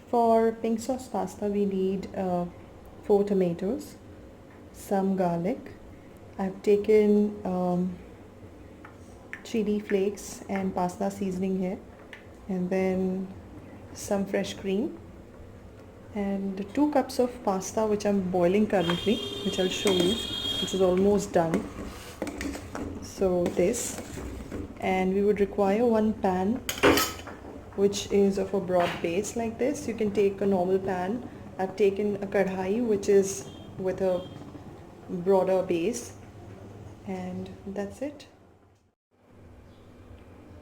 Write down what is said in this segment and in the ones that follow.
For pink sauce pasta, we need 4 tomatoes, some garlic. I've taken chili flakes and pasta seasoning here, and then some fresh cream, and 2 cups of pasta which I'm boiling currently, which I'll show you, which is almost done. So this, and we would require 1 pan which is of a broad base like this. You can take a normal pan. I've taken a kadhai which is with a broader base, and that's it.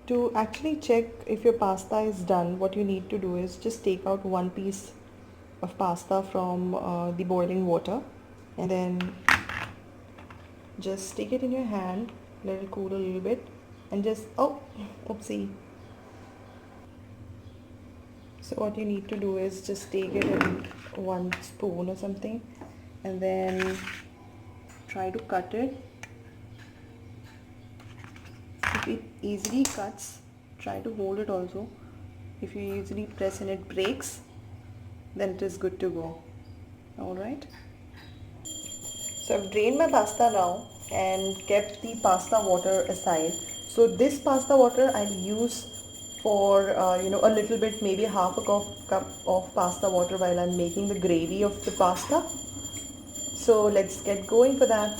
To actually check if your pasta is done, what you need to do is just take out 1 piece of pasta from the boiling water, and then just take it in your hand, let it cool a little bit, and just oopsie. So what you need to do is just take it in 1 spoon or something, and then try to cut it. If it easily cuts, try to hold it also. If you easily press and it breaks, then it is good to go. Alright. So I've drained my pasta now and kept the pasta water aside. So this pasta water I'll use for a little bit, maybe half a cup of pasta water while I'm making the gravy of the pasta. So let's get going for that.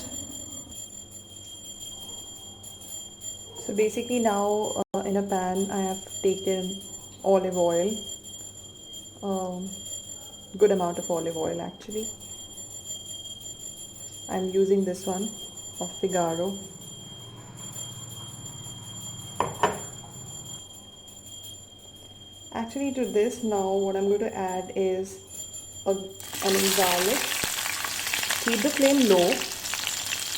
So basically now in a pan I have taken olive oil, good amount of olive oil actually. I'm using this one of Figaro. Actually to this now what I'm going to add is onion garlic. Keep the flame low.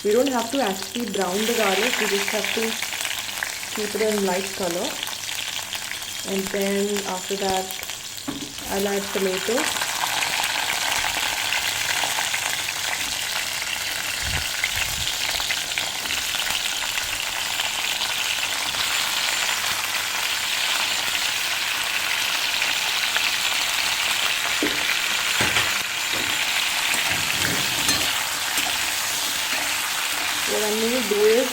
We don't have to actually brown the garlic, we just have to keep it in light color. And then after that I'll add tomatoes. What I'm going to do is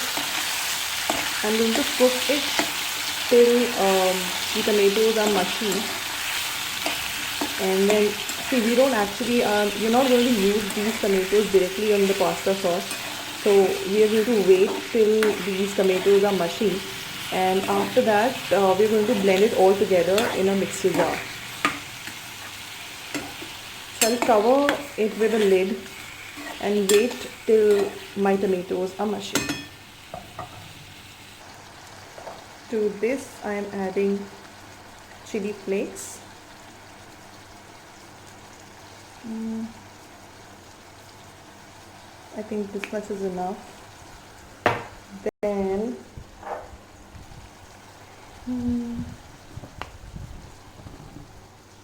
I'm going to cook it till the tomatoes are mushy, and then see, we don't actually you're not going to use these tomatoes directly on the pasta sauce, so we are going to wait till these tomatoes are mushy, and after that we're going to blend it all together in a mixer jar. So I'll cover it with a lid and wait till my tomatoes are mushy. To this I am adding chili flakes. I think this much is enough. Then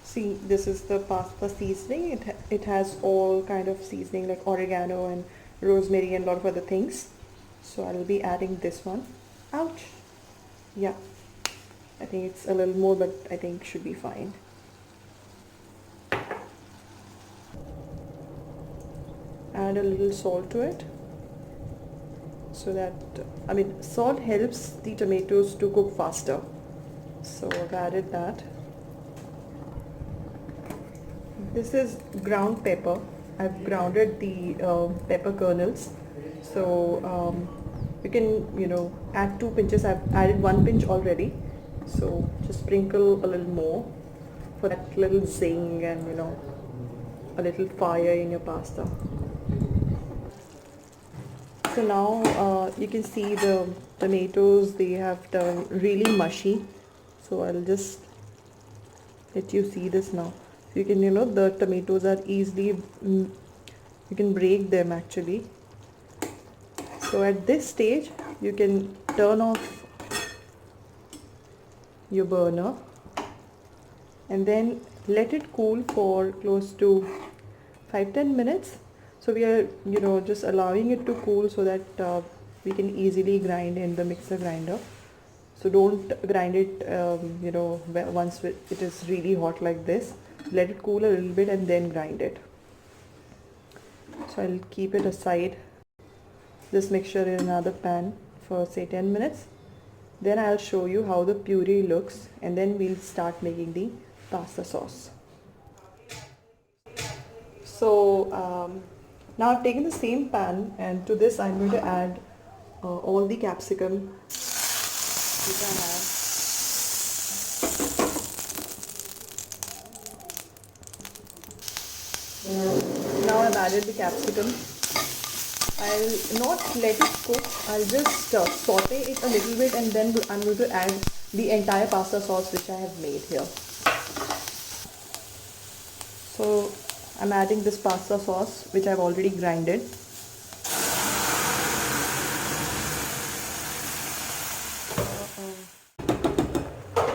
see, this is the pasta seasoning. It has all kind of seasoning like oregano and rosemary and a lot of other things. So I will be adding this one. Ouch. Yeah, I think it's a little more, but I think should be fine. Add a little salt to it, so that, salt helps the tomatoes to cook faster. So I've added that. This is ground pepper. I've grounded the pepper kernels. So you can, add 2 pinches. I've added 1 pinch already. So just sprinkle a little more for that little zing and, a little fire in your pasta. So now you can see the tomatoes, they have turned really mushy. So I'll just let you see this now. So you can, the tomatoes are easily, you can break them actually. So at this stage, you can turn off your burner and then let it cool for close to 5-10 minutes. So we are, just allowing it to cool so that we can easily grind in the mixer grinder. So don't grind it, once it is really hot like this. let it cool a little bit and then grind it. So I'll keep it aside, this mixture, in another pan for say 10 minutes. Then I'll show you how the puree looks, and then we'll start making the pasta sauce. So now I've taken the same pan, and to this I'm going to add all the capsicum which I have. Now I've added the capsicum. I'll not let it cook, I'll just saute it a little bit, and then I'm going to add the entire pasta sauce which I have made here. So I'm adding this pasta sauce which I've already grinded.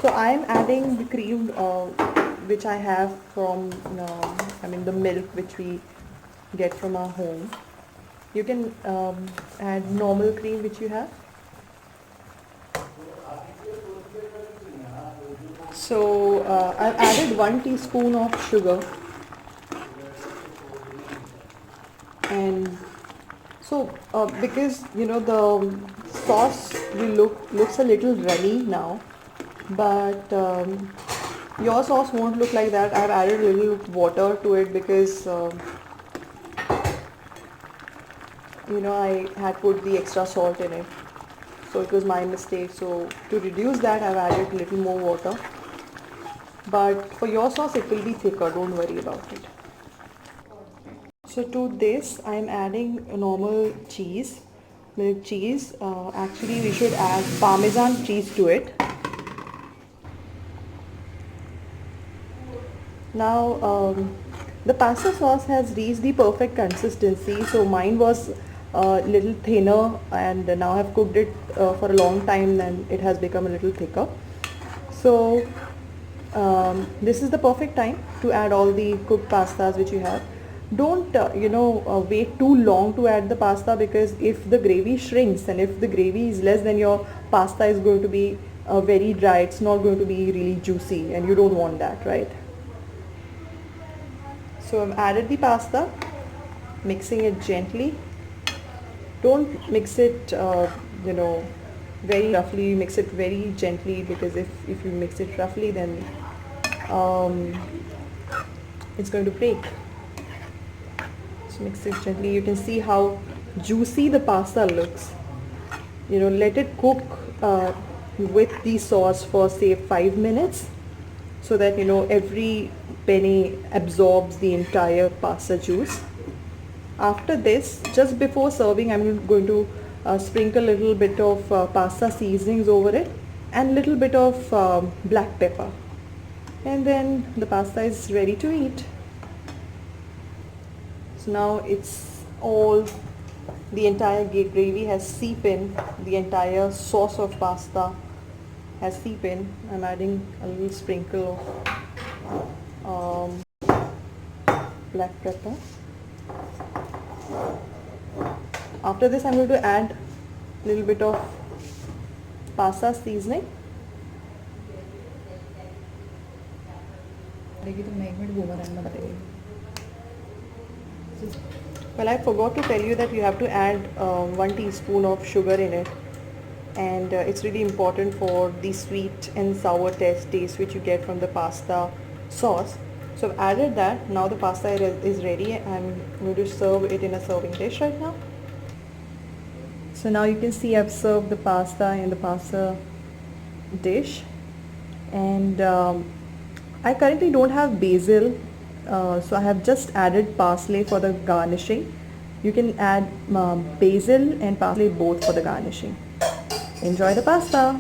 So I am adding the cream which I have from, the milk which we get from our home. You can add normal cream which you have. So I've added 1 teaspoon of sugar, and so because the sauce looks a little runny now, but your sauce won't look like that. I've added a little water to it because I had put the extra salt in it, so it was my mistake. So to reduce that, I've added a little more water, but for your sauce it will be thicker, don't worry about it. So to this I'm adding a normal cheese, milk cheese. Actually we should add Parmesan cheese to it. Now the pasta sauce has reached the perfect consistency. So mine was a little thinner, and now I've cooked it for a long time, and it has become a little thicker. So this is the perfect time to add all the cooked pastas which you have. Don't wait too long to add the pasta, because if the gravy shrinks and if the gravy is less, then your pasta is going to be very dry. It's not going to be really juicy, and you don't want that, right? So I've added the pasta, mixing it gently. Don't mix it very roughly, mix it very gently, because if you mix it roughly, then it's going to break. So mix it gently. You can see how juicy the pasta looks. Let it cook with the sauce for say 5 minutes, so that every penny absorbs the entire pasta juice. After this, just before serving, I'm going to sprinkle a little bit of pasta seasonings over it and little bit of black pepper, and then the pasta is ready to eat. So now the entire gravy has seeped in, the entire sauce of pasta has seeped in. I'm adding a little sprinkle of black pepper. After this, I'm going to add a little bit of pasta seasoning. Well, I forgot to tell you that you have to add 1 teaspoon of sugar in it, and it's really important for the sweet and sour taste which you get from the pasta sauce. So I've added that. Now the pasta is ready. I'm going to serve it in a serving dish right now. So now you can see I've served the pasta in the pasta dish, and I currently don't have basil, so I have just added parsley for the garnishing. You can add basil and parsley both for the garnishing. Enjoy the pasta.